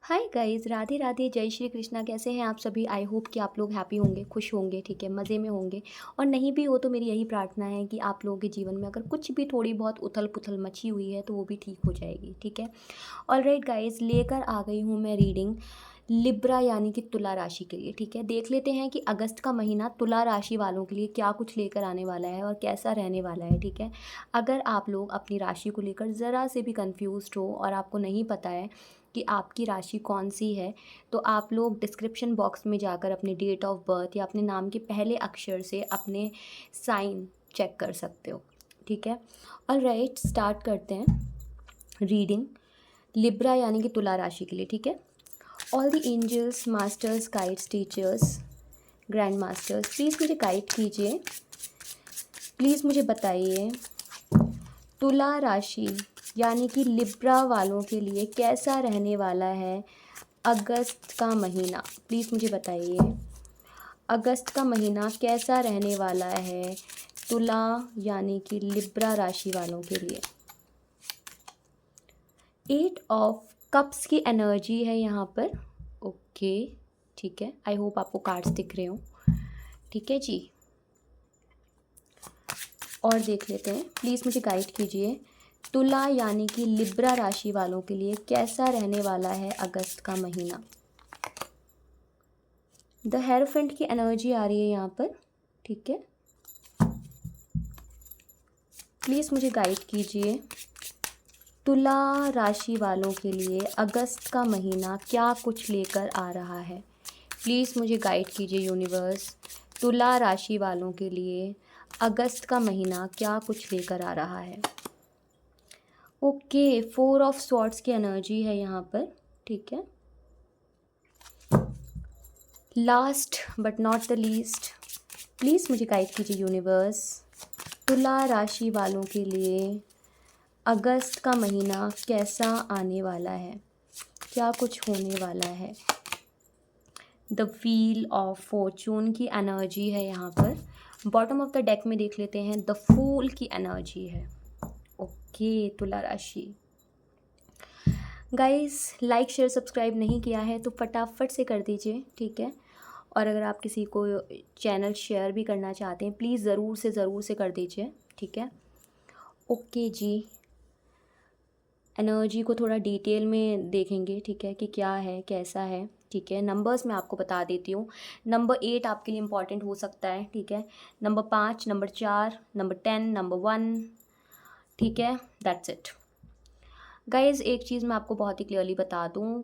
Hi guys, Radhe Radhe, जय श्री कृष्णा। कैसे हैं आप सभी? आई होप कि आप लोग हैप्पी होंगे, खुश होंगे, ठीक है, मज़े में होंगे। और नहीं भी हो तो मेरी यही प्रार्थना है कि आप लोगों के जीवन में अगर कुछ भी थोड़ी बहुत उथल पुथल मची हुई है तो वो भी ठीक हो जाएगी, ठीक है। ऑलराइट गाइस, लेकर आ गई हूँ मैं रीडिंग लिब्रा यानी कि तुला राशि के लिए, ठीक है। देख लेते हैं कि अगस्त का महीना तुला राशि वालों के लिए क्या कुछ लेकर आने वाला है और कैसा रहने वाला है, ठीक है। अगर आप लोग अपनी राशि को लेकर ज़रा से भी कंफ्यूज्ड हो और आपको नहीं पता है कि आपकी राशि कौन सी है, तो आप लोग डिस्क्रिप्शन बॉक्स में जाकर अपने डेट ऑफ बर्थ या अपने नाम के पहले अक्षर से अपने साइन चेक कर सकते हो, ठीक है। ऑलराइट, स्टार्ट करते हैं रीडिंग लिब्रा यानी कि तुला राशि के लिए, ठीक है। All the angels, masters, guides, teachers, grand masters, please मुझे गाइड कीजिए। प्लीज़ मुझे बताइए तुला राशि यानी कि लिब्रा वालों के लिए कैसा रहने वाला है अगस्त का महीना। प्लीज़ मुझे बताइए अगस्त का महीना कैसा रहने वाला है तुला यानी कि लिब्रा राशि वालों के लिए। 8 ऑफ कप्स की एनर्जी है यहाँ पर। ओके, ठीक है। आई होप आपको कार्ड्स दिख रहे हो, ठीक है जी। और देख लेते हैं, प्लीज़ मुझे गाइड कीजिए तुला यानी कि लिब्रा राशि वालों के लिए कैसा रहने वाला है अगस्त का महीना। द हेरोफेंट की एनर्जी आ रही है यहाँ पर, ठीक है। प्लीज़ मुझे गाइड कीजिए तुला राशि वालों के लिए अगस्त का महीना क्या कुछ लेकर आ रहा है। प्लीज़ मुझे गाइड कीजिए यूनिवर्स, तुला राशि वालों के लिए अगस्त का महीना क्या कुछ लेकर आ रहा है। ओके, 4 ऑफ स्वॉर्ड्स की एनर्जी है यहाँ पर, ठीक है। Last but not the least, please मुझे गाइड कीजिए यूनिवर्स, तुला राशि वालों के लिए अगस्त का महीना कैसा आने वाला है, क्या कुछ होने वाला है। द व्हील ऑफ फॉर्चून की एनर्जी है यहाँ पर। बॉटम ऑफ द डेक में देख लेते हैं, द फूल की एनर्जी है। ओके, तुला राशि। गाइस, लाइक शेयर सब्सक्राइब नहीं किया है तो फटाफट से कर दीजिए, ठीक है। और अगर आप किसी को चैनल शेयर भी करना चाहते हैं, प्लीज़ ज़रूर से कर दीजिए, ठीक है। ओके जी, एनर्जी को थोड़ा डिटेल में देखेंगे, ठीक है, कि क्या है कैसा है, ठीक है। नंबर्स मैं आपको बता देती हूँ। नंबर 8 आपके लिए इम्पॉर्टेंट हो सकता है, ठीक है। नंबर 5, नंबर 4, नंबर 10, नंबर 1, ठीक है। That's it guys. एक चीज़ मैं आपको बहुत ही क्लियरली बता दूँ,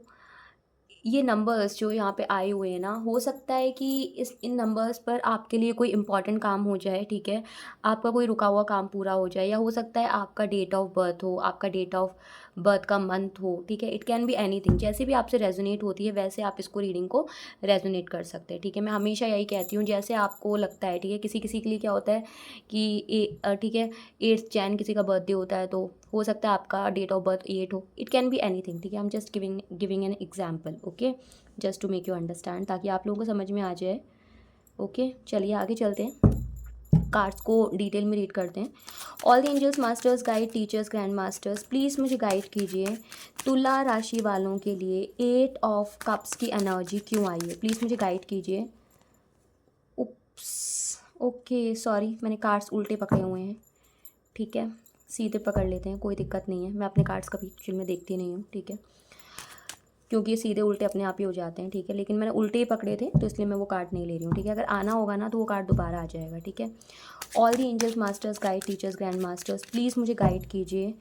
ये नंबर्स जो यहाँ पे आए हुए हैं ना, हो सकता है कि इन नंबर्स पर आपके लिए कोई इंपॉर्टेंट काम हो जाए, ठीक है। आपका कोई रुका हुआ काम पूरा हो जाए, या हो सकता है आपका डेट ऑफ बर्थ हो, आपका डेट ऑफ बर्थ का मंथ हो, ठीक है। इट कैन बी एनीथिंग, जैसे भी आपसे रेजोनेट होती है वैसे आप इसको रीडिंग को रेजोनेट कर सकते हैं, ठीक है। मैं हमेशा यही कहती हूँ, जैसे आपको लगता है, ठीक है। किसी किसी के लिए क्या होता है कि ठीक है, 8 जैन किसी का बर्थडे होता है, तो हो सकता है आपका डेट ऑफ बर्थ 8 हो। इट कैन बी एनीथिंग, ठीक है। I am just giving an example, okay, just to make you understand, ताकि आप लोगों को समझ में आ जाए। ओके, चलिए आगे चलते हैं, कार्ड्स को डिटेल में रीड करते हैं। All the angels, masters, guide, teachers, grand masters, please मुझे गाइड कीजिए तुला राशि वालों के लिए 8 ऑफ कप्स की एनर्जी क्यों आई है। प्लीज़ मुझे गाइड कीजिए। उप्स, ओके, सॉरी, मैंने कार्ड्स उल्टे पकड़े हुए हैं, ठीक है। सीधे पकड़ लेते हैं, कोई दिक्कत नहीं है। मैं अपने कार्ड्स कभी एक्चुअल में देखती नहीं हूँ, ठीक है, क्योंकि ये सीधे उल्टे अपने आप ही हो जाते हैं, ठीक है। लेकिन मैंने उल्टे ही पकड़े थे तो इसलिए मैं वो कार्ड नहीं ले रही हूँ, ठीक है। अगर आना होगा ना तो वो कार्ड दोबारा आ जाएगा, ठीक है। All the angels, masters, guide, teachers, grand masters, please मुझे गाइड कीजिए।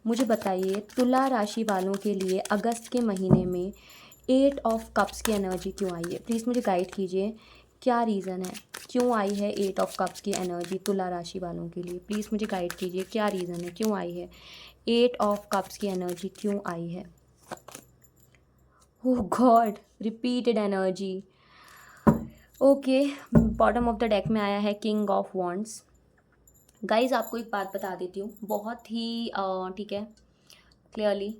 मुझे बताइए तुला राशि वालों के लिए अगस्त के महीने में 8 ऑफ कप्स की एनर्जी क्यों आई है। प्लीज़ मुझे गाइड कीजिए, क्या रीज़न है, क्यों आई है 8 ऑफ कप्स की एनर्जी तुला राशि वालों के लिए। प्लीज़ मुझे गाइड कीजिए, क्या रीज़न है, क्यों आई है 8 ऑफ कप्स की एनर्जी, क्यों आई है। Oh god, repeated energy. Okay, bottom of the deck में आया है किंग ऑफ वॉन्ड्स। गाइज, आपको एक बात बता देती हूँ बहुत ही ठीक है, क्लियरली।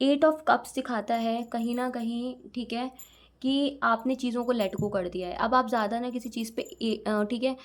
8 ऑफ कप्स दिखाता है कहीं ना कहीं, ठीक है, कि आपने चीज़ों को लेट गो कर दिया है। अब आप ज़्यादा ना किसी चीज़ पे ठीक है,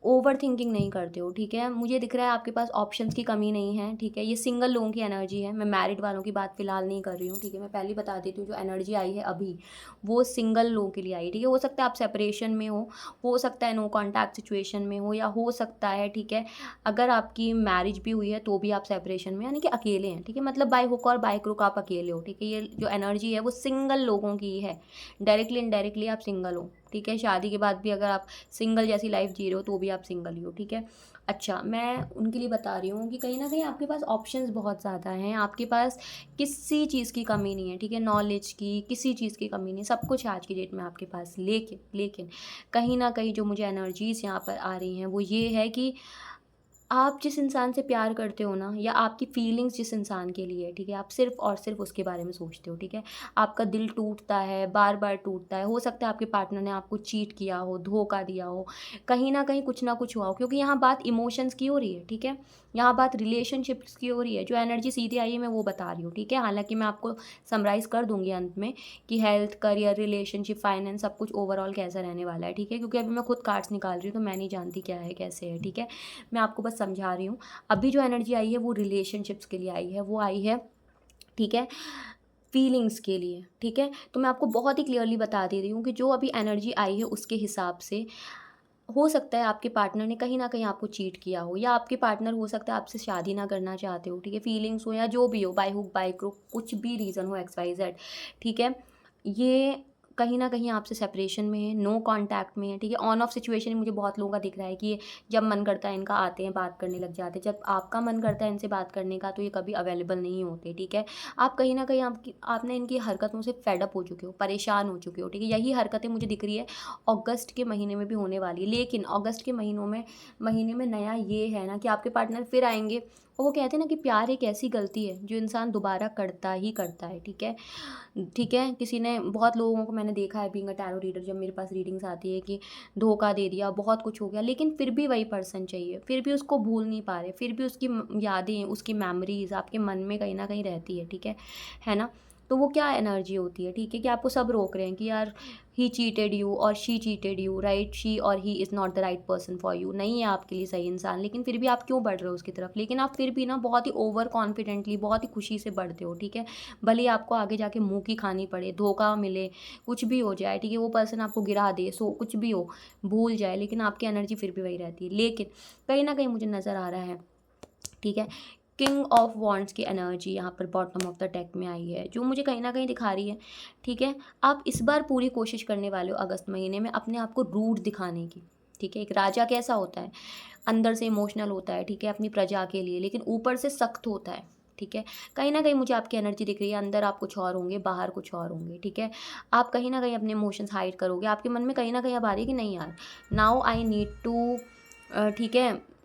ओवर थिंकिंग नहीं करते हो, ठीक है। मुझे दिख रहा है आपके पास ऑप्शंस की कमी नहीं है, ठीक है। ये सिंगल लोगों की एनर्जी है, मैं मैरिड वालों की बात फ़िलहाल नहीं कर रही हूँ, ठीक है। मैं पहले ही बता देती हूँ, जो एनर्जी आई है अभी, वो सिंगल लोगों के लिए आई है, ठीक है। हो सकता है आप सेपरेशन में हो सकता है नो कॉन्टैक्ट सिचुएशन में हो, या हो सकता है, ठीक है, अगर आपकी मैरिज भी हुई है तो भी आप सेपरेशन में, यानी कि अकेले हैं, ठीक है। मतलब बाय हुक और बाय क्रुक आप अकेले हो, ठीक है। ये जो एनर्जी है वो सिंगल लोगों की है, डायरेक्टली इनडायरेक्टली आप सिंगल हो, ठीक है। शादी के बाद भी अगर आप सिंगल जैसी लाइफ जी रहे हो तो भी आप सिंगल ही हो, ठीक है। अच्छा, मैं उनके लिए बता रही हूँ कि कहीं ना कहीं आपके पास ऑप्शंस बहुत ज़्यादा हैं, आपके पास किसी चीज़ की कमी नहीं है, ठीक है। नॉलेज की किसी चीज़ की कमी नहीं है, सब कुछ आज की डेट में आपके पास। लेकिन लेकिन कहीं ना कहीं जो मुझे एनर्जीज़ यहाँ पर आ रही हैं वो ये है कि आप जिस इंसान से प्यार करते हो ना, या आपकी फीलिंग्स जिस इंसान के लिए है, ठीक है, आप सिर्फ़ और सिर्फ़ उसके बारे में सोचते हो, ठीक है। आपका दिल टूटता है, बार-बार टूटता है। हो सकता है आपके पार्टनर ने आपको चीट किया हो, धोखा दिया हो, कहीं न कहीं कुछ ना कुछ हुआ हो, क्योंकि यहाँ बात इमोशंस की हो रही है, ठीक है। यहाँ बात रिलेशनशिप्स की हो रही है। जो एनर्जी सीधी आई है मैं वो बता रही हूँ, ठीक है। हालाँकि मैं आपको समराइज़ कर दूँगी अंत में कि हेल्थ, करियर, रिलेशनशिप, फाइनेंस सब कुछ ओवरऑल कैसा रहने वाला है, ठीक है। क्योंकि अभी मैं खुद कार्ड्स निकाल रही हूँ तो मैं नहीं जानती क्या है, कैसे है, ठीक है। मैं आपको बस समझा रही हूँ। अभी जो एनर्जी आई है वो रिलेशनशिप्स के लिए आई है, वो आई है, ठीक है, फीलिंग्स के लिए, ठीक है। तो मैं आपको बहुत ही क्लियरली बता दे रही हूँ कि जो अभी एनर्जी आई है उसके हिसाब से हो सकता है आपके पार्टनर ने कहीं न कहीं आपको चीट किया हो, या आपके पार्टनर हो सकता है आपसे शादी ना करना चाहते हो, ठीक है। फीलिंग्स हो या जो भी हो, बाय हुक बाय क्रुक, कुछ भी रीज़न हो, एक्स वाई ज़ेड, ठीक है। ये कहीं न कहीं आपसे सेपरेशन में है, नो कॉन्टैक्ट में है, ठीक है। ऑन ऑफ सिचुएशन मुझे बहुत लोगों का दिख रहा है कि ये जब मन करता है इनका आते हैं, बात करने लग जाते हैं। जब आपका मन करता है इनसे बात करने का तो ये कभी अवेलेबल नहीं होते, ठीक है। आप कहीं न कहीं आपने इनकी हरकतों से फेड अप हो चुके हो, परेशान हो चुके हो, ठीक है। यही हरकतें मुझे दिख रही है अगस्त के महीने में भी होने वाली है। लेकिन अगस्त के महीने में नया ये है ना कि आपके पार्टनर फिर आएँगे, और वो कहते हैं ना कि प्यार एक ऐसी गलती है जो इंसान दोबारा करता ही करता है, ठीक है। ठीक है, किसी ने बहुत लोगों को मैंने देखा है बीइंग अ टैरो रीडर, जब मेरे पास रीडिंग्स आती है कि धोखा दे दिया, बहुत कुछ हो गया, लेकिन फिर भी वही पर्सन चाहिए, फिर भी उसको भूल नहीं पा रहे, फिर भी उसकी यादें, उसकी मेमोरीज़ आपके मन में कहीं न कहीं रहती है ना? तो वो क्या एनर्जी होती है, ठीक है, कि आपको सब रोक रहे हैं कि यार ही चीटेड यू और she cheated you, right? She और he is not the right person for you, नहीं है आपके लिए सही इंसान, लेकिन फिर भी आप क्यों बढ़ रहे हो उसकी तरफ? लेकिन आप फिर भी ना बहुत ही ओवर कॉन्फिडेंटली, बहुत ही खुशी से बढ़ते हो, ठीक है? भले ही आपको आगे जाके मुँह की खानी पड़े, धोखा मिले, कुछ भी हो जाए, ठीक है? वो पर्सन आपको गिरा दे, सो कुछ भी हो, भूल जाए, लेकिन आपकी एनर्जी फिर भी वही रहती है। लेकिन कहीं न कहीं मुझे नज़र आ रहा है, ठीक है, किंग ऑफ वॉन्ड्स की एनर्जी यहाँ पर बॉटम ऑफ द डेक में आई है, जो मुझे कहीं न कहीं दिखा रही है, ठीक है? आप इस बार पूरी कोशिश करने वाले हो अगस्त महीने में अपने आप को रूड दिखाने की, ठीक है? एक राजा कैसा होता है? अंदर से इमोशनल होता है, ठीक है, अपनी प्रजा के लिए, लेकिन ऊपर से सख्त होता है, ठीक है। कहीं न कहीं मुझे आपकी एनर्जी दिख रही है, अंदर आप कुछ और होंगे, बाहर कुछ और होंगे, ठीक है। आप कहीं न कहीं अपने इमोशंस हाइड करोगे, आपके मन में कहीं न कहीं अब आ रही है कि नहीं यार, नाउ आई नीड टू ठीक है,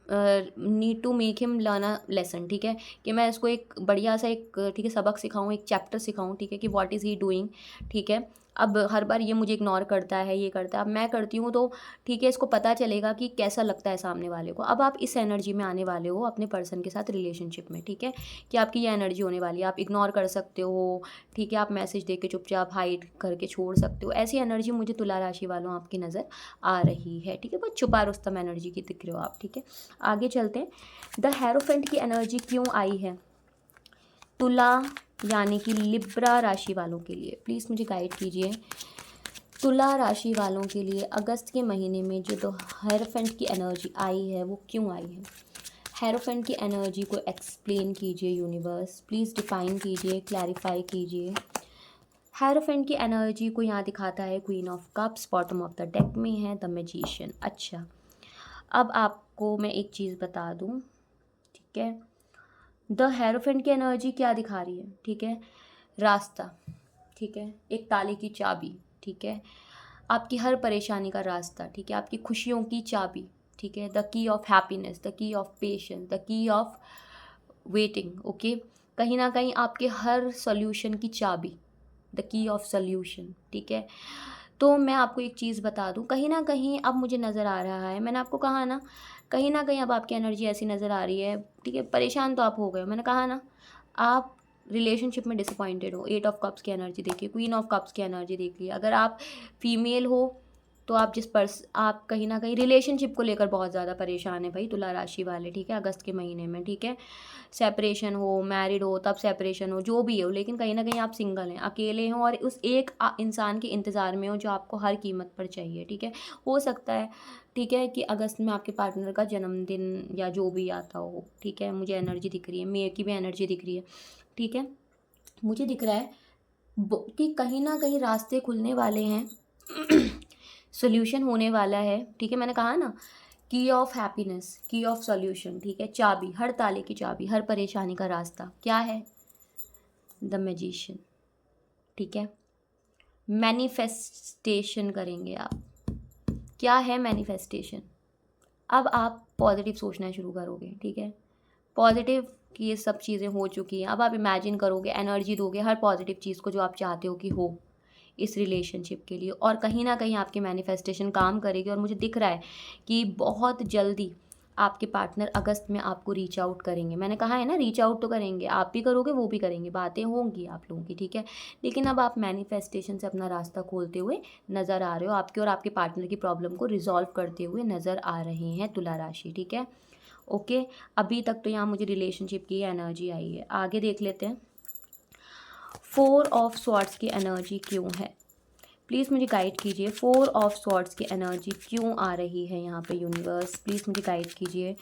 need to make him learn a lesson, ठीक है, कि मैं इसको एक बढ़िया सा एक, ठीक है, सबक सिखाऊँ, एक चैप्टर सिखाऊँ, ठीक है, कि व्हाट इज़ ही डूइंग, ठीक है। अब हर बार ये मुझे इग्नोर करता है, ये करता है, अब मैं करती हूँ तो ठीक है, इसको पता चलेगा कि कैसा लगता है सामने वाले को। अब आप इस एनर्जी में आने वाले हो अपने पर्सन के साथ रिलेशनशिप में, ठीक है, कि आपकी ये एनर्जी होने वाली है। आप इग्नोर कर सकते हो, ठीक है, आप मैसेज देख के चुपचाप हाइड करके छोड़ सकते हो। ऐसी एनर्जी मुझे तुला राशि वालों आपकी नज़र आ रही है, ठीक है। बहुत छुपा रुस्तम एनर्जी की दिख रहे हो आप, ठीक है। आगे चलते हैं, द हेरोफेंट की एनर्जी क्यों आई है तुला यानी कि लिब्रा राशि वालों के लिए? प्लीज़ मुझे गाइड कीजिए। तुला राशि वालों के लिए अगस्त के महीने में जो द हेरोफेंट की एनर्जी आई है वो क्यों आई है? हेरोफेंट की एनर्जी को एक्सप्लेन कीजिए यूनिवर्स, प्लीज़ डिफाइन कीजिए, क्लैरिफाई कीजिए। हेरोफेंट की एनर्जी को यहाँ दिखाता है queen of cups, bottom of the deck में है द मैजिशियन। अच्छा, अब आपको मैं एक चीज़ बता दूँ, ठीक है, द हेरोफेंट की एनर्जी क्या दिखा रही है, ठीक है, रास्ता, ठीक है, एक ताले की चाबी, ठीक है, आपकी हर परेशानी का रास्ता, ठीक है, आपकी खुशियों की चाबी, ठीक है, the key of happiness, the key of patience, the key of waiting, okay, कहीं ना कहीं आपके हर सॉल्यूशन की चाबी, द की ऑफ सॉल्यूशन, ठीक है। तो मैं आपको एक चीज़ बता दूँ, कहीं न कहीं अब मुझे नज़र आ रहा है, मैंने आपको कहा ना, कहीं न कहीं अब आपकी एनर्जी ऐसी नज़र आ रही है, ठीक है, परेशान तो आप हो गए हो, मैंने कहा ना, आप रिलेशनशिप में डिसअपॉइंटेड हो। 8 ऑफ कप्स की एनर्जी देखिए, क्वीन ऑफ कप्स की एनर्जी देखिए, अगर आप फीमेल हो, तो आप कहीं ना कहीं रिलेशनशिप को लेकर बहुत ज़्यादा परेशान है भाई, तुला राशि वाले, ठीक है, अगस्त के महीने में, ठीक है। सेपरेशन हो, मैरिड हो तब सेपरेशन हो, जो भी हो, लेकिन कहीं ना कहीं आप सिंगल हैं, अकेले हों और उस एक इंसान के इंतज़ार में हो जो आपको हर कीमत पर चाहिए, ठीक है। हो सकता है, ठीक है, कि अगस्त में आपके पार्टनर का जन्मदिन या जो भी आता हो, ठीक है। मुझे एनर्जी दिख रही है, मे की भी एनर्जी दिख रही है, ठीक है। मुझे दिख रहा है कि कहीं ना कहीं रास्ते खुलने वाले हैं। सोल्यूशन होने वाला है, ठीक है। मैंने कहा ना, की ऑफ हैप्पीनेस, की ऑफ सॉल्यूशन, ठीक है। चाबी, हर ताले की चाबी, हर परेशानी का रास्ता क्या है? द मैजिशियन, ठीक है। मैनिफेस्टेशन करेंगे आप। क्या है मैनिफेस्टेशन? अब आप पॉजिटिव सोचना शुरू करोगे, ठीक है। पॉजिटिव कि ये सब चीज़ें हो चुकी हैं, अब आप इमेजिन करोगे, एनर्जी दोगे हर पॉजिटिव चीज़ को जो आप चाहते हो कि हो इस रिलेशनशिप के लिए, और कहीं ना कहीं आपकी मैनिफेस्टेशन काम करेगी। और मुझे दिख रहा है कि बहुत जल्दी आपके पार्टनर अगस्त में आपको रीच आउट करेंगे। मैंने कहा है ना, रीच आउट तो करेंगे, आप भी करोगे वो भी करेंगे, बातें होंगी आप लोगों की, ठीक है। लेकिन अब आप मैनिफेस्टेशन से अपना रास्ता खोलते हुए नज़र आ रहे हो, आपके और आपके पार्टनर की प्रॉब्लम को रिजॉल्व करते हुए नज़र आ रहे हैं तुला राशि, ठीक है। ओके, अभी तक तो यहाँ मुझे रिलेशनशिप की एनर्जी आई है। आगे देख लेते हैं, 4 ऑफ स्वॉर्ड्स की एनर्जी क्यों है? प्लीज़ मुझे गाइड कीजिए, 4 ऑफ स्वॉर्ड्स की एनर्जी क्यों आ रही है यहाँ पे यूनिवर्स, प्लीज़ मुझे गाइड कीजिए।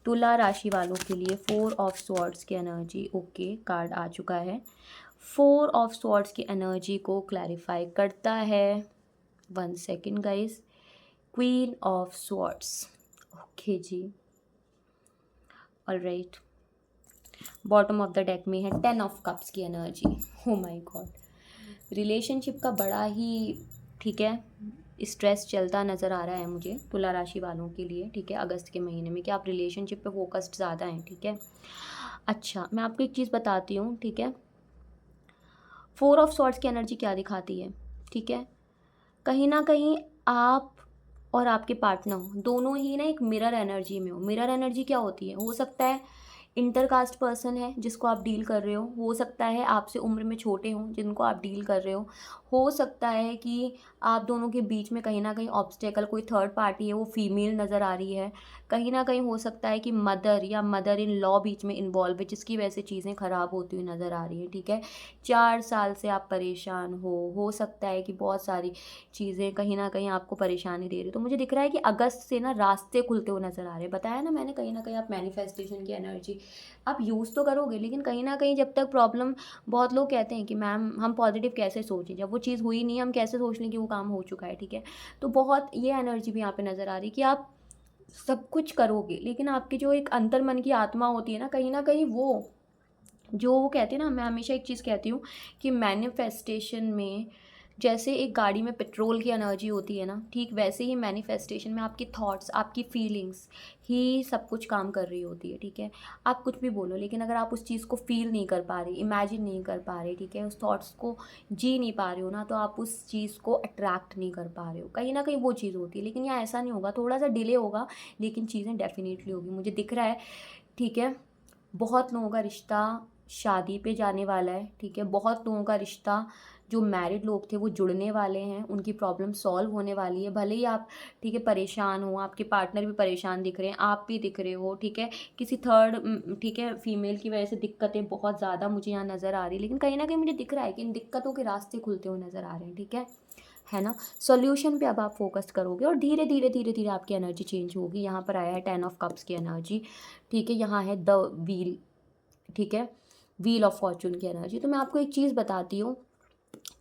तुला राशि वालों के लिए 4 ऑफ स्वॉर्ड्स की एनर्जी, ओके, कार्ड आ चुका है। 4 ऑफ स्वॉर्ड्स की एनर्जी को क्लैरिफाई करता है, 1 second guys. Queen of swords, okay जी, alright. Bottom of the deck में है 10 ऑफ कप्स की energy. Oh my god, relationship का बड़ा ही, ठीक है, स्ट्रेस चलता नज़र आ रहा है मुझे तुला राशि वालों के लिए, ठीक है, अगस्त के महीने में, कि आप रिलेशनशिप पे फोकस्ड ज़्यादा हैं, ठीक है। अच्छा, मैं आपको एक चीज़ बताती हूँ, ठीक है। 4 ऑफ स्वॉर्ड्स की एनर्जी क्या दिखाती है, ठीक है। कहीं ना कहीं आप और आपके पार्टनर दोनों ही ना एक मिरर एनर्जी में मिरर एनर्जी क्या होती है? हो सकता है इंटरकास्ट पर्सन है जिसको आप डील कर रहे हो सकता है आपसे उम्र में छोटे हों जिनको आप डील कर रहे हो सकता है कि आप दोनों के बीच में कहीं ना कहीं ऑब्स्टेकल, कोई थर्ड पार्टी है वो फीमेल नज़र आ रही है। कहीं ना कहीं हो सकता है कि मदर या मदर इन लॉ बीच में इन्वॉल्व है, जिसकी वजह से चीज़ें ख़राब होती हुई नज़र आ रही है, ठीक है। 4 साल से आप परेशान हो सकता है कि बहुत सारी चीज़ें कहीं न कहीं आपको परेशानी दे रही है। तो मुझे दिख रहा है कि अगस्त से ना रास्ते खुलते हुए नज़र आ रहे हैं। बताया ना मैंने, कहीं न कहीं आप मैनिफेस्टेशन की एनर्जी आप यूज़ तो करोगे, लेकिन कहीं न कहीं जब तक प्रॉब्लम, बहुत लोग कहते हैं कि मैम हम पॉजिटिव कैसे सोचें, जब वो चीज़ हुई नहीं, हम कैसे सोच लें कि वो काम हो चुका है, ठीक है। तो बहुत ये एनर्जी भी यहाँ पे नज़र आ रही है कि आप सब कुछ करोगे, लेकिन आपकी जो एक अंतर्मन की आत्मा होती है ना, कहीं न कहीं वो कहते हैं ना, मैं हमेशा एक चीज़ कहती हूँ कि मैनिफेस्टेशन में जैसे एक गाड़ी में पेट्रोल की एनर्जी होती है ना, ठीक वैसे ही मैनिफेस्टेशन में आपकी थॉट्स, आपकी फीलिंग्स ही सब कुछ काम कर रही होती है, ठीक है। आप कुछ भी बोलो, लेकिन अगर आप उस चीज़ को फील नहीं कर पा रहे, इमेजिन नहीं कर पा रहे, ठीक है, उस थॉट्स को जी नहीं पा रहे हो ना, तो आप उस चीज़ को अट्रैक्ट नहीं कर पा रहे हो। कहीं ना कहीं वो चीज़ होती है, लेकिन यहाँ ऐसा नहीं होगा, थोड़ा सा डिले होगा, लेकिन चीज़ें डेफिनेटली होगी, मुझे दिख रहा है, ठीक है। बहुत लोगों का रिश्ता शादी पे जाने वाला है, ठीक है। बहुत लोगों का रिश्ता, जो मैरिड लोग थे वो जुड़ने वाले हैं, उनकी प्रॉब्लम सॉल्व होने वाली है। भले ही आप, ठीक है, परेशान हो, आपके पार्टनर भी परेशान दिख रहे हैं, आप भी दिख रहे हो, ठीक है। किसी थर्ड, ठीक है, फीमेल की वजह से दिक्कतें बहुत ज़्यादा मुझे यहाँ नज़र आ रही है, लेकिन कहीं ना कहीं मुझे दिख रहा है कि इन दिक्कतों के रास्ते खुलते हुए नज़र आ रहे हैं, ठीक है ना। सॉल्यूशन पे अब आप फोकस करोगे और धीरे धीरे धीरे धीरे आपकी एनर्जी चेंज होगी। यहाँ पर आया है 10 ऑफ कप्स की एनर्जी, ठीक है। यहाँ है द व्हील, ठीक है, व्हील ऑफ फॉर्चून की एनर्जी। तो मैं आपको एक चीज़ बताती हूँ,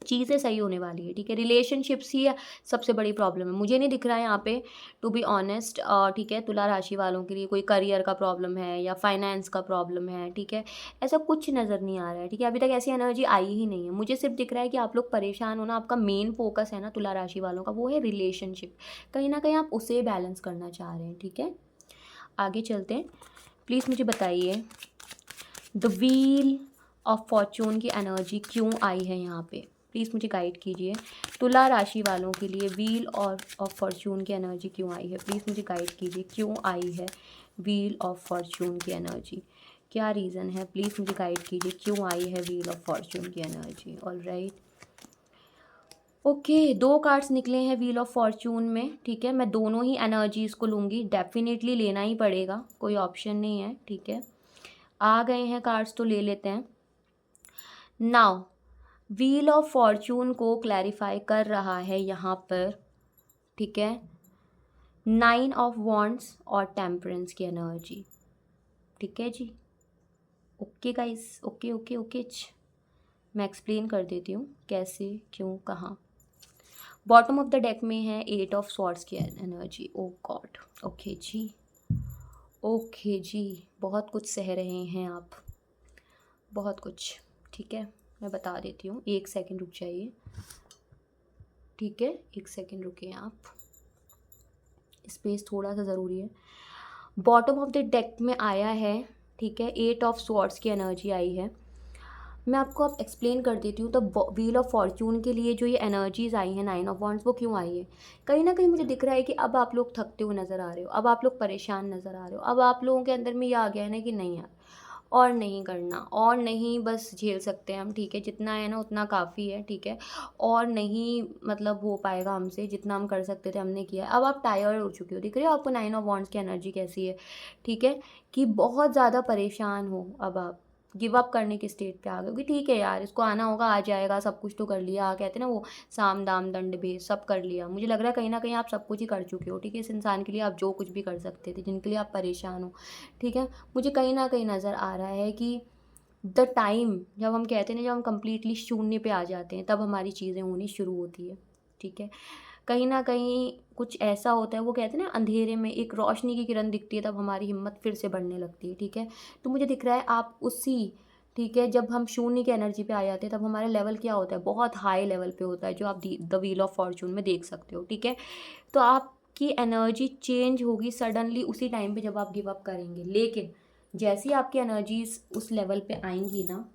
चीज़ें सही होने वाली है, ठीक है। रिलेशनशिप्स ही सबसे बड़ी प्रॉब्लम है, मुझे नहीं दिख रहा है यहाँ पे, टू बी ऑनेस्ट, ठीक है। तुला राशि वालों के लिए कोई करियर का प्रॉब्लम है या फाइनेंस का प्रॉब्लम है, ठीक है, ऐसा कुछ नज़र नहीं आ रहा है, ठीक है। अभी तक ऐसी एनर्जी आई ही नहीं है, मुझे सिर्फ दिख रहा है कि आप लोग परेशान हो ना, आपका मेन फोकस है ना तुला राशि वालों का, वो है रिलेशनशिप। कहीं ना कहीं आप उसे बैलेंस करना चाह रहे हैं, ठीक है। आगे चलते हैं, प्लीज़ मुझे बताइए द व्हील ऑफ फॉर्चून की एनर्जी क्यों आई है यहाँ पे, प्लीज़ मुझे गाइड कीजिए। तुला राशि वालों के लिए व्हील और ऑफ फॉर्चून की एनर्जी क्यों आई है, प्लीज़ मुझे गाइड कीजिए, क्यों आई है व्हील ऑफ फॉर्चून की एनर्जी, क्या रीज़न है, प्लीज़ मुझे गाइड कीजिए, क्यों आई है व्हील ऑफ फॉर्चून की एनर्जी। ऑलराइट, ओके, 2 कार्ड्स निकले हैं व्हील ऑफ फॉर्च्यून में, ठीक है? मैं दोनों ही एनर्जीज़ को लूँगी, डेफ़िनेटली लेना ही पड़ेगा, कोई ऑप्शन नहीं है, ठीक है? आ गए हैं कार्ड्स तो ले लेते हैं। नाउ व्हील ऑफ फॉर्च्यून को क्लैरिफ़ाई कर रहा है यहाँ पर, ठीक है? 9 ऑफ वॉन्ड्स और टेम्परेंस की एनर्जी, ठीक है जी? Okay guys, okay, okay, okay मैं एक्सप्लेन कर देती हूँ कैसे, क्यों, कहाँ। बॉटम ऑफ द डेक में है 8 ऑफ स्वॉर्ड्स की एनर्जी। ओ गॉड, ओके जी, ओके जी, बहुत कुछ सह रहे हैं आप, बहुत कुछ, ठीक है? मैं बता देती हूँ, 1 सेकंड रुक जाइए, ठीक है? 1 सेकंड रुकिए आप, स्पेस थोड़ा सा ज़रूरी है। बॉटम ऑफ द डेक में आया है, ठीक है? 8 ऑफ स्वॉर्ड्स की एनर्जी आई है। मैं आपको अब एक्सप्लेन कर देती हूँ। तो व्हील ऑफ फॉर्च्यून के लिए जो ये एनर्जीज़ आई हैं 9 ऑफ वॉन्ड्स, वो क्यों आई है? कहीं ना कहीं मुझे दिख रहा है कि अब आप लोग थकते हुए नज़र आ रहे हो, अब आप लोग परेशान नज़र आ रहे हो, अब आप लोगों के अंदर में ये आ गया है ना कि नहीं यार, और नहीं करना, और नहीं, बस झेल सकते हैं हम, ठीक है? जितना है ना उतना काफ़ी है, ठीक है? और नहीं मतलब हो पाएगा हमसे, जितना हम कर सकते थे हमने किया है। अब आप टायर्ड हो चुके हो, दिख रही हो आपको 9 ऑफ वॉन्ड्स की एनर्जी कैसी है, ठीक है? कि बहुत ज़्यादा परेशान हो, अब आप गिव अप करने के स्टेट पे आ गए कि ठीक है यार, इसको आना होगा, आ जाएगा, सब कुछ तो कर लिया, कहते हैं ना वो साम दाम दंड भेद, सब कर लिया। मुझे लग रहा है कहीं ना कहीं आप सब कुछ ही कर चुके हो, ठीक है? इस इंसान के लिए आप जो कुछ भी कर सकते थे, जिनके लिए आप परेशान हो, ठीक है? मुझे कहीं ना कहीं नज़र आ रहा है कि द टाइम, जब हम कहते हैं ना, जब हम कंप्लीटली शून्य पे आ जाते हैं, तब हमारी चीज़ें होनी शुरू होती है, ठीक है? कहीं न कहीं कुछ ऐसा होता है, वो कहते हैं ना अंधेरे में एक रोशनी की किरण दिखती है, तब हमारी हिम्मत फिर से बढ़ने लगती है, ठीक है? तो मुझे दिख रहा है आप उसी, ठीक है, जब हम शून्य की एनर्जी पे आ जाते हैं, तब हमारा लेवल क्या होता है, बहुत हाई लेवल पे होता है, जो आप द व्हील ऑफ फॉर्च्यून में देख सकते हो, ठीक है? तो आपकी एनर्जी चेंज होगी सडनली उसी टाइम पे जब आप गिव अप करेंगे। लेकिन जैसे ही आपकी एनर्जीज़ उस लेवल पे आएँगी ना,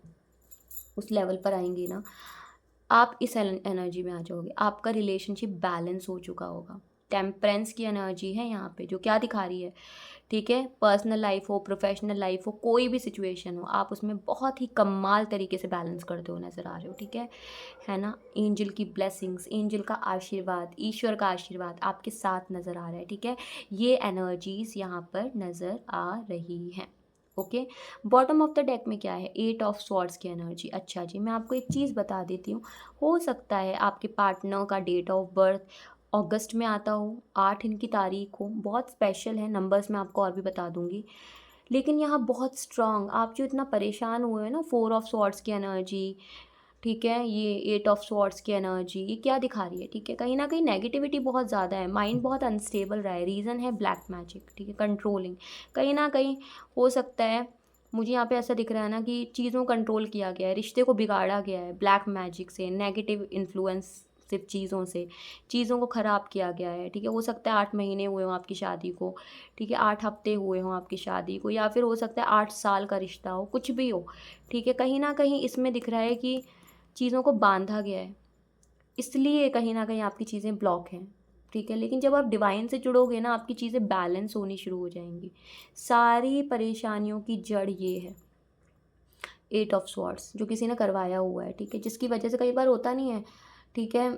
उस लेवल पर आएँगी ना, आप इस एनर्जी में आ जाओगे, आपका रिलेशनशिप बैलेंस हो चुका होगा। टेम्परेंस की एनर्जी है यहाँ पे, जो क्या दिखा रही है, ठीक है? पर्सनल लाइफ हो, प्रोफेशनल लाइफ हो, कोई भी सिचुएशन हो, आप उसमें बहुत ही कमाल तरीके से बैलेंस करते हो नज़र आ रहे हो, ठीक है ना? एंजल की ब्लेसिंग्स, एंजल का आशीर्वाद, ईश्वर का आशीर्वाद आपके साथ नज़र आ रहा है, ठीक है? ये एनर्जीज़ यहाँ पर नज़र आ रही हैं। Okay, bottom of the deck में क्या है, 8 ऑफ स्वॉर्ड्स की एनर्जी। अच्छा जी, मैं आपको एक चीज़ बता देती हूँ, हो सकता है आपके पार्टनर का डेट ऑफ बर्थ अगस्त में आता हो, 8 इनकी तारीख हो, बहुत स्पेशल है, नंबर्स मैं आपको और भी बता दूँगी। लेकिन यहाँ बहुत स्ट्रॉन्ग, आप जो इतना परेशान हुए हैं ना, 4 ऑफ स्वॉर्ड्स की एनर्जी, ठीक है? ये 8 ऑफ स्वॉर्ड्स की एनर्जी, ये क्या दिखा रही है, ठीक है? कहीं न कहीं नेगेटिविटी बहुत ज़्यादा है, माइंड बहुत अनस्टेबल रहा है, रीज़न है ब्लैक मैजिक, ठीक है? कंट्रोलिंग, कहीं न कहीं हो सकता है, मुझे यहाँ पे ऐसा दिख रहा है ना कि चीज़ों को कंट्रोल किया गया है, रिश्ते को बिगाड़ा गया है ब्लैक मैजिक से, नेगेटिव इन्फ्लुएंस सिर्फ चीज़ों से, चीज़ों को ख़राब किया गया है, ठीक है? हो सकता है 8 महीने हुए हों आपकी शादी को, ठीक है? 8 हफ़्ते हुए हों आपकी शादी को, या फिर हो सकता है 8 साल का रिश्ता हो, कुछ भी हो, ठीक है? कहीं न कहीं इसमें दिख रहा है कि चीज़ों को बांधा गया है, इसलिए कहीं न कहीं आपकी चीज़ें ब्लॉक हैं, ठीक है? लेकिन जब आप डिवाइन से जुड़ोगे ना, आपकी चीज़ें बैलेंस होनी शुरू हो जाएँगी। सारी परेशानियों की जड़ ये है, 8 ऑफ स्वॉर्ड्स, जो किसी ने करवाया हुआ है, ठीक है? जिसकी वजह से कई बार होता नहीं है, ठीक है?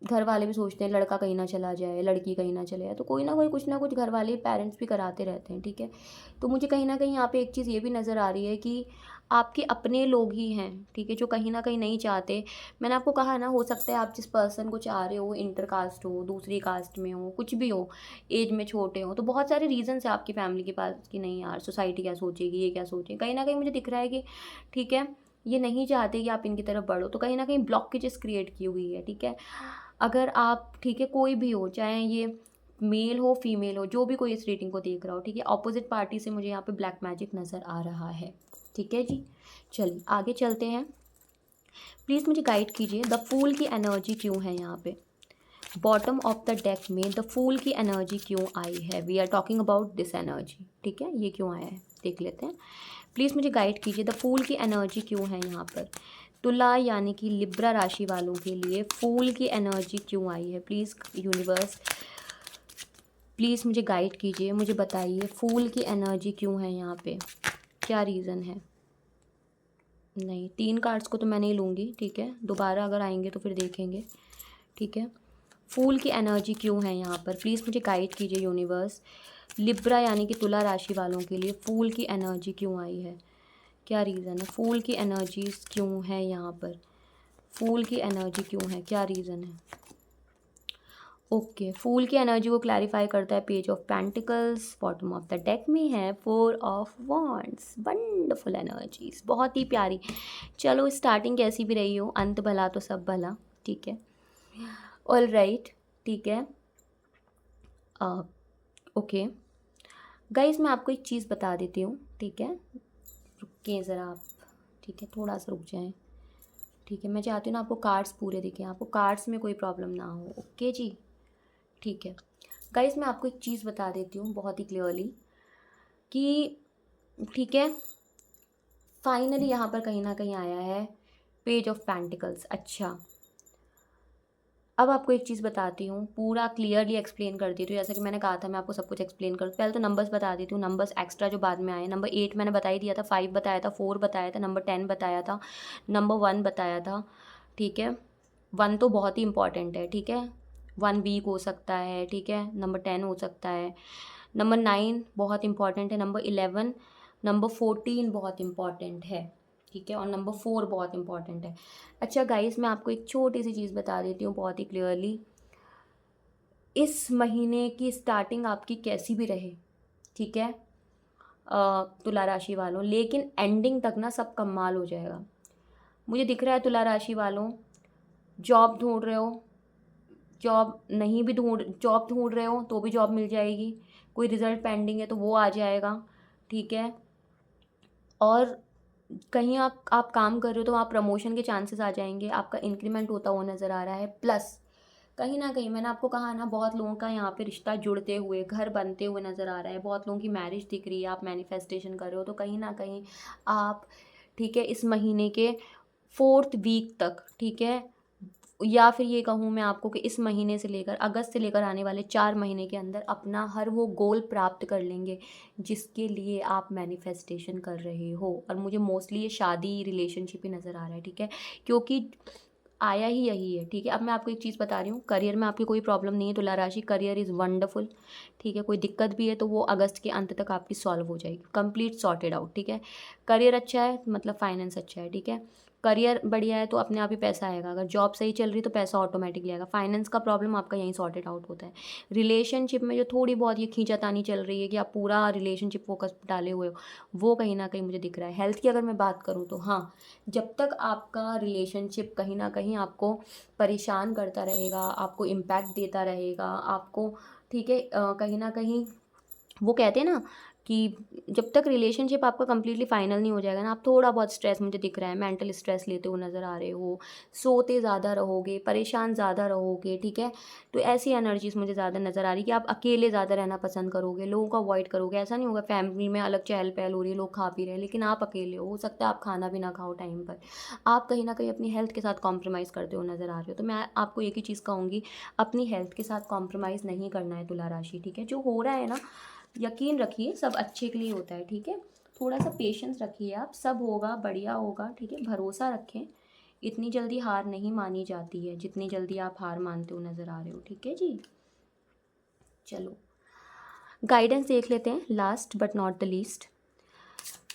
घर वाले भी सोचते हैं लड़का कहीं ना चला जाए, लड़की कहीं ना चले जाए, तो कोई ना कोई कुछ ना कुछ घर वाले पेरेंट्स भी कराते रहते हैं, ठीक है? तो मुझे कहीं न कहीं यहाँ पे एक चीज़ ये भी नज़र आ रही है कि आपके अपने लोग ही हैं, ठीक है? जो कहीं न कहीं नहीं चाहते। मैंने आपको कहा ना, हो सकता है आप जिस पर्सन को चाह रहे हो इंटर कास्ट हो, दूसरी कास्ट में हो, कुछ भी हो, एज में छोटे हो, तो बहुत सारे रीज़न्स हैं आपकी फैमिली के पास कि नहीं यार, सोसाइटी क्या सोचेगी, ये क्या सोचेगी। कहीं न कहीं मुझे दिख रहा है कि ठीक है, ये नहीं चाहते कि आप इनकी तरफ बढ़ो, तो कहीं न कहीं ब्लॉकेजेस क्रिएट की हुई है, ठीक है? अगर आप, ठीक है, कोई भी हो, चाहे ये मेल हो, फीमेल हो, जो भी कोई इस रीडिंग को देख रहा हो, ठीक है, ऑपोजिट पार्टी से मुझे यहाँ पे ब्लैक मैजिक नज़र आ रहा है, ठीक है जी? चलिए आगे चलते हैं। प्लीज़ मुझे गाइड कीजिए, द फूल की एनर्जी क्यों है यहाँ पे? बॉटम ऑफ द डेक में द फूल की एनर्जी क्यों आई है? We are talking about this energy, ठीक है? ये क्यों आया है, देख लेते हैं। प्लीज़ मुझे गाइड कीजिए, द फूल की एनर्जी क्यों है यहाँ पर? तुला यानी कि लिब्रा राशि वालों के लिए फूल की एनर्जी क्यों आई है? प्लीज़ यूनिवर्स, प्लीज़ मुझे गाइड कीजिए, मुझे बताइए फूल की एनर्जी क्यों है यहाँ पे, क्या रीज़न है? नहीं, 3 कार्ड्स को तो मैं नहीं लूँगी, ठीक है? दोबारा अगर आएंगे तो फिर देखेंगे। ठीक है। फूल की एनर्जी क्यों है यहाँ पर, प्लीज़ मुझे गाइड कीजिए यूनिवर्स। लिब्रा यानी कि तुला राशि वालों के लिए फूल की एनर्जी क्यों आई है, क्या रीज़न है, फूल की एनर्जीज क्यों है यहाँ पर, फूल की एनर्जी क्यों है, क्या रीज़न है। ओके, फूल की एनर्जी को क्लैरिफाई करता है page of pentacles, bottom of the deck में है 4 ऑफ वॉन्ड्स। वंडरफुल एनर्जीज, बहुत ही प्यारी। चलो स्टार्टिंग कैसी भी रही हो, अंत भला तो सब भला, ठीक है। ऑल राइट, ठीक है। ओके गाइज, मैं आपको एक चीज़ बता देती हूँ, ठीक है। रुकिए ज़रा आप, ठीक है, थोड़ा सा रुक जाएं, ठीक है। मैं चाहती हूँ ना आपको कार्ड्स पूरे दिखें, आपको कार्ड्स में कोई प्रॉब्लम ना हो, ओके जी, ठीक है। गाइज मैं आपको एक चीज़ बता देती हूँ बहुत ही क्लियरली कि, ठीक है, फाइनली यहाँ पर कहीं ना कहीं आया है पेज ऑफ पेंटिकल्स। अच्छा, अब आपको एक चीज़ बताती हूँ, पूरा क्लियरली एक्सप्लेन कर देती हूँ, जैसा कि मैंने कहा था मैं आपको सब कुछ एक्सप्लेन करूँ। पहले तो नंबर्स बता देती हूँ, नंबर्स एक्स्ट्रा जो बाद में आए। नंबर 8 मैंने बता ही दिया था, 5 बताया था, 4 बताया था, नंबर 10 बताया था, नंबर 1 बताया था, ठीक है। 1 तो बहुत ही इंपॉर्टेंट है, ठीक है। 1 वीक हो सकता है, ठीक है। नंबर 10 हो सकता है, नंबर 9 बहुत इंपॉर्टेंट है, नंबर 11, नंबर 14 बहुत इंपॉर्टेंट है, ठीक है, और नंबर 4 बहुत इंपॉर्टेंट है। अच्छा गाइस, मैं आपको एक छोटी सी चीज़ बता देती हूँ बहुत ही क्लियरली, इस महीने की स्टार्टिंग आपकी कैसी भी रहे, ठीक है, तुला राशि वालों, लेकिन एंडिंग तक ना सब कमाल हो जाएगा। मुझे दिख रहा है तुला राशि वालों, जॉब ढूंढ रहे हो, जॉब ढूंढ रहे हो तो भी जॉब मिल जाएगी, कोई रिज़ल्ट पेंडिंग है तो वो आ जाएगा, ठीक है। और कहीं आप काम कर रहे हो तो वहाँ प्रमोशन के चांसेस आ जाएंगे, आपका इंक्रीमेंट होता हुआ नज़र आ रहा है। प्लस कहीं ना कहीं मैंने आपको कहा ना, बहुत लोगों का यहाँ पे रिश्ता जुड़ते हुए, घर बनते हुए नज़र आ रहा है, बहुत लोगों की मैरिज दिख रही है, आप मैनिफेस्टेशन कर रहे हो, तो कहीं ना कहीं आप, ठीक है, इस महीने के 4th वीक तक, ठीक है, या फिर ये कहूँ मैं आपको कि इस महीने से लेकर अगस्त से लेकर आने वाले 4 महीने के अंदर अपना हर वो गोल प्राप्त कर लेंगे जिसके लिए आप मैनिफेस्टेशन कर रहे हो। और मुझे मोस्टली ये शादी रिलेशनशिप ही नज़र आ रहा है, ठीक है, क्योंकि आया ही यही है, ठीक है। अब मैं आपको एक चीज़ बता रही हूँ, करियर में आपकी कोई प्रॉब्लम नहीं है तुला राशि, करियर इज़ वंडरफुल, ठीक है। कोई दिक्कत भी है तो वो अगस्त के अंत तक आपकी सॉल्व हो जाएगी, कंप्लीट सॉर्टेड आउट, ठीक है। करियर अच्छा है मतलब फाइनेंस अच्छा है, ठीक है। करियर बढ़िया है तो अपने आप ही पैसा आएगा, अगर जॉब सही चल रही तो पैसा ऑटोमेटिकली आएगा। फाइनेंस का प्रॉब्लम आपका यहीं सॉर्टेड आउट होता है। रिलेशनशिप में जो थोड़ी बहुत ये खींचातानी चल रही है कि आप पूरा रिलेशनशिप फोकस डाले हुए हो, वो कहीं ना कहीं मुझे दिख रहा है। हेल्थ की अगर मैं बात करूँ तो हाँ, जब तक आपका रिलेशनशिप कहीं ना कहीं आपको परेशान करता रहेगा, आपको इम्पैक्ट देता रहेगा, आपको, ठीक है, कहीं ना कहीं वो कहते हैं ना कि जब तक रिलेशनशिप आपका कंप्लीटली फाइनल नहीं हो जाएगा ना, आप थोड़ा बहुत स्ट्रेस, मुझे दिख रहा है, मेंटल स्ट्रेस लेते हुए नज़र आ रहे हो, सोते ज़्यादा रहोगे, परेशान ज़्यादा रहोगे, ठीक है। तो ऐसी एनर्जीज मुझे ज़्यादा नज़र आ रही है कि आप अकेले ज़्यादा रहना पसंद करोगे, लोगों को अवॉइड करोगे। ऐसा नहीं होगा फैमिली में अलग चहल पहल हो रही है, लोग खा पी रहे हैं, लेकिन आप अकेले हो सकता है आप खाना भी ना खाओ टाइम पर, आप कहीं ना कहीं अपनी हेल्थ के साथ कॉम्प्रोमाइज़ करते हो नज़र आ रहे हो। तो मैं आपको एक ही चीज़ कहूँगी, अपनी हेल्थ के साथ कॉम्प्रोमाइज़ नहीं करना है तुला राशि, ठीक है। जो हो रहा है ना, यकीन रखिए सब अच्छे के लिए होता है, ठीक है। थोड़ा सा पेशेंस रखिए आप, सब होगा, बढ़िया होगा, ठीक है, भरोसा रखें। इतनी जल्दी हार नहीं मानी जाती है जितनी जल्दी आप हार मानते हो नज़र आ रहे हो, ठीक है जी। चलो गाइडेंस देख लेते हैं, last but not the least.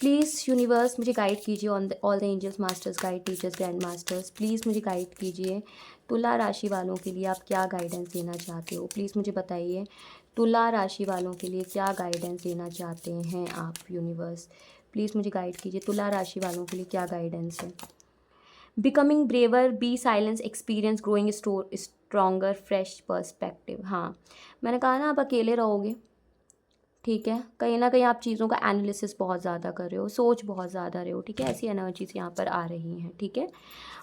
Please universe मुझे गाइड कीजिए, on all the angels, masters, guide teachers, grand masters, please मुझे गाइड कीजिए। तुला राशि वालों के लिए आप क्या गाइडेंस देना चाहते हो, प्लीज़ मुझे बताइए। तुला राशि वालों के लिए क्या गाइडेंस देना चाहते हैं आप यूनिवर्स, प्लीज़ मुझे गाइड कीजिए। तुला राशि वालों के लिए क्या गाइडेंस है। Becoming braver, be silence, experience, growing stronger, fresh perspective. हाँ, मैंने कहा ना आप अकेले रहोगे, ठीक है, कहीं ना कहीं आप चीज़ों का एनालिसिस बहुत ज़्यादा कर रहे हो, सोच बहुत ज़्यादा रहे हो, ठीक है, ऐसी एनर्जीज यहाँ पर आ रही हैं, ठीक है।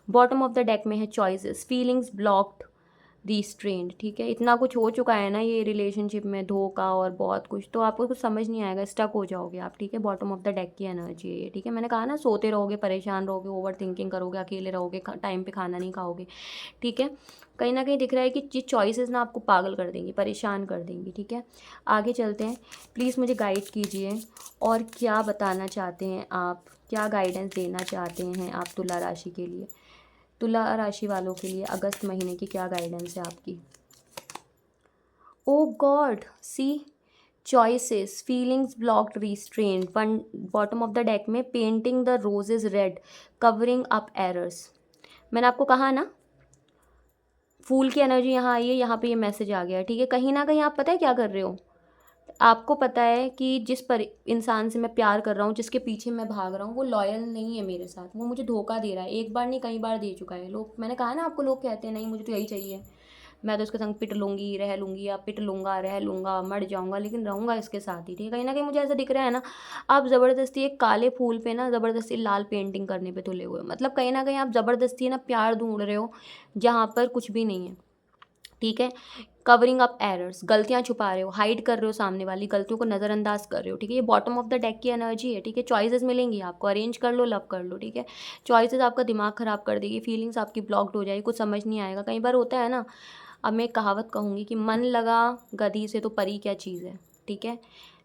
बॉटम ऑफ द डेक में है चॉइसेस, फीलिंग्स ब्लॉक्ड, रिस्ट्रेंड, ठीक है। इतना कुछ हो चुका है ना ये रिलेशनशिप में, धोखा और बहुत कुछ, तो आपको कुछ समझ नहीं आएगा, स्टक हो जाओगे आप, ठीक है। बॉटम ऑफ द डेक की एनर्जी है ये, ठीक है। मैंने कहा ना, सोते रहोगे, परेशान रहोगे, ओवर थिंकिंग करोगे, अकेले रहोगे, टाइम पे खाना नहीं खाओगे, ठीक है। कहीं ना कहीं दिख रहा है कि ये चॉइसेस ना आपको पागल कर देंगी, परेशान कर देंगी, ठीक है। आगे चलते हैं, प्लीज़ मुझे गाइड कीजिए और क्या बताना चाहते हैं आप, क्या गाइडेंस देना चाहते हैं आप तुला राशि के लिए। तुला राशि वालों के लिए अगस्त महीने की क्या गाइडेंस है आपकी? Oh god, see, choices, feelings blocked, restrain, one bottom of the deck में painting the roses red, covering up errors. मैंने आपको कहा ना, फूल की एनर्जी यहाँ आई है, यहाँ पे ये मैसेज आ गया है, ठीक है। कहीं ना कहीं आप पता है क्या कर रहे हो, आपको पता है कि जिस पर इंसान से मैं प्यार कर रहा हूँ, जिसके पीछे मैं भाग रहा हूँ, वो लॉयल नहीं है मेरे साथ, वो मुझे धोखा दे रहा है। एक बार नहीं, कई बार दे चुका है। लोग, मैंने कहा ना आपको, लोग कहते हैं नहीं मुझे तो यही चाहिए, मैं तो इसके संग पिट लूँगी, रह लूँगी, या पिट लूँगा, रह लूँगा, मर जाऊँगा, लेकिन रहूँगा इसके साथ ही, ठीक है। कहीं ना कहीं मुझे ऐसा दिख रहा है ना, आप ज़बरदस्ती एक काले फूल पे ना ज़बरदस्ती लाल पेंटिंग करने पे तुले हुए हो। मतलब कहीं ना कहीं आप ज़बरदस्ती ना प्यार ढूंढ रहे हो जहाँ पर कुछ भी नहीं है, ठीक है। कवरिंग अप एरर्स, गलतियां छुपा रहे हो, हाइड कर रहे हो, सामने वाली गलतियों को नज़रअंदाज कर रहे हो, ठीक है। ये बॉटम ऑफ द डेक की एनर्जी है, ठीक है। चॉइसेस मिलेंगी आपको, अरेंज कर लो, लव कर लो, ठीक है। चॉइसेस आपका दिमाग ख़राब कर देगी, फीलिंग्स आपकी ब्लॉक्ड हो जाएगी, कुछ समझ नहीं आएगा। कई बार होता है ना, अब मैं एक कहावत कहूँगी कि मन लगा गधी से तो परी क्या चीज़ है, ठीक है।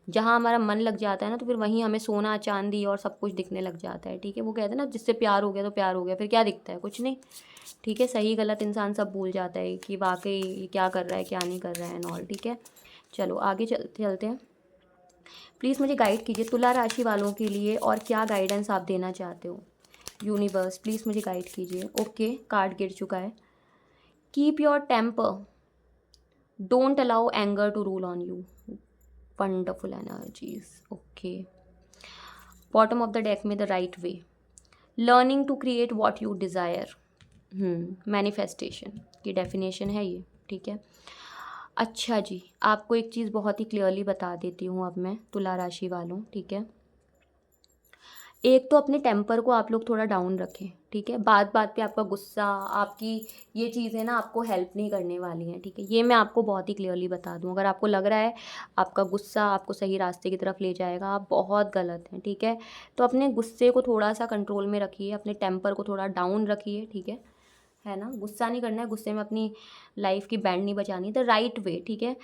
जहाँ हमारा मन लग जाता है ना, तो फिर वहीं हमें सोना चांदी और सब कुछ दिखने लग जाता है, ठीक है। वो कहते हैं ना, जिससे प्यार हो गया तो प्यार हो गया, फिर क्या दिखता है, कुछ नहीं, ठीक है। सही गलत इंसान सब भूल जाता है कि वाकई ये क्या कर रहा है, क्या नहीं कर रहा है एंड ऑल, ठीक है। चलो आगे चलते हैं। प्लीज़ मुझे गाइड कीजिए तुला राशि वालों के लिए, और क्या गाइडेंस आप देना चाहते हो। यूनिवर्स प्लीज़ मुझे गाइड कीजिए। ओके, कार्ड गिर चुका है। Keep your temper, don't allow anger to rule on you, wonderful energies. Okay, bottom of the deck में the right way, learning to create what you desire, manifestation की definition है ये, ठीक है। अच्छा जी, आपको एक चीज़ बहुत ही क्लियरली बता देती हूँ अब मैं, तुला राशि वालों, ठीक है। एक तो अपने टेम्पर को आप लोग थोड़ा डाउन रखें, ठीक है। बात बात पे आपका गुस्सा, आपकी ये चीज़ें ना आपको हेल्प नहीं करने वाली हैं, ठीक है। ये मैं आपको बहुत ही क्लियरली बता दूँ। अगर आपको लग रहा है आपका गुस्सा आपको सही रास्ते की तरफ ले जाएगा, आप बहुत गलत हैं, ठीक है। तो अपने गुस्से को थोड़ा सा कंट्रोल में रखिए, अपने टेम्पर को थोड़ा डाउन रखिए, ठीक है ना। गुस्सा नहीं करना है, गुस्से में अपनी लाइफ की बैंड नहीं बजानी, द राइट वे, ठीक है।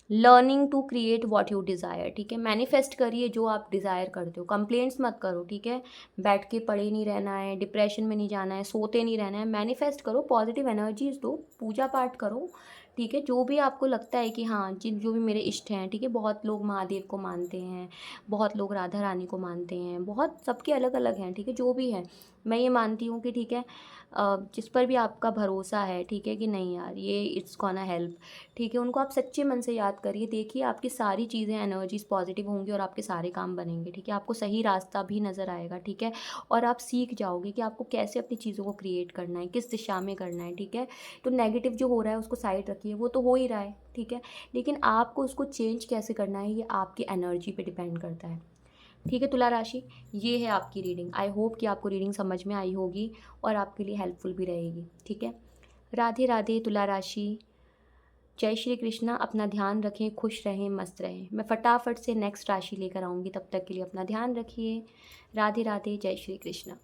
Learning to create what you desire, ठीक है। मैनिफेस्ट करिए जो आप डिज़ायर करते हो, कंप्लेंट्स मत करो, ठीक है। बैठ के पड़े नहीं रहना है, डिप्रेशन में नहीं जाना है, सोते नहीं रहना है, मैनिफेस्ट करो, पॉजिटिव एनर्जीज दो, पूजा पाठ करो, ठीक है। जो भी आपको लगता है कि हाँ, जिन जो भी मेरे इष्ट हैं, ठीक है। बहुत लोग महादेव को मानते हैं, बहुत लोग राधा रानी को मानते हैं, बहुत सबके अलग अलग हैं, ठीक है। जो भी है, मैं ये मानती हूँ कि ठीक है, जिस पर भी आपका भरोसा है, ठीक है, कि नहीं यार ये इट्स गोना हेल्प, ठीक है, उनको आप सच्चे मन से याद करिए। देखिए आपकी सारी चीज़ें, एनर्जीज पॉजिटिव होंगी और आपके सारे काम बनेंगे, ठीक है। आपको सही रास्ता भी नज़र आएगा, ठीक है। और आप सीख जाओगे कि आपको कैसे अपनी चीज़ों को क्रिएट करना है, किस दिशा में करना है, ठीक है। तो नेगेटिव जो हो रहा है उसको साइड रखिए, वो तो हो ही रहा है, ठीक है। लेकिन आपको उसको चेंज कैसे करना है, ये आपकी एनर्जी पे डिपेंड करता है, ठीक है। तुला राशि, ये है आपकी रीडिंग। आई होप कि आपको रीडिंग समझ में आई होगी और आपके लिए हेल्पफुल भी रहेगी, ठीक है। राधे राधे तुला राशि, जय श्री कृष्णा। अपना ध्यान रखें, खुश रहें, मस्त रहें। मैं फटाफट से नेक्स्ट राशि लेकर आऊँगी, तब तक के लिए अपना ध्यान रखिए। राधे राधे, जय श्री कृष्णा।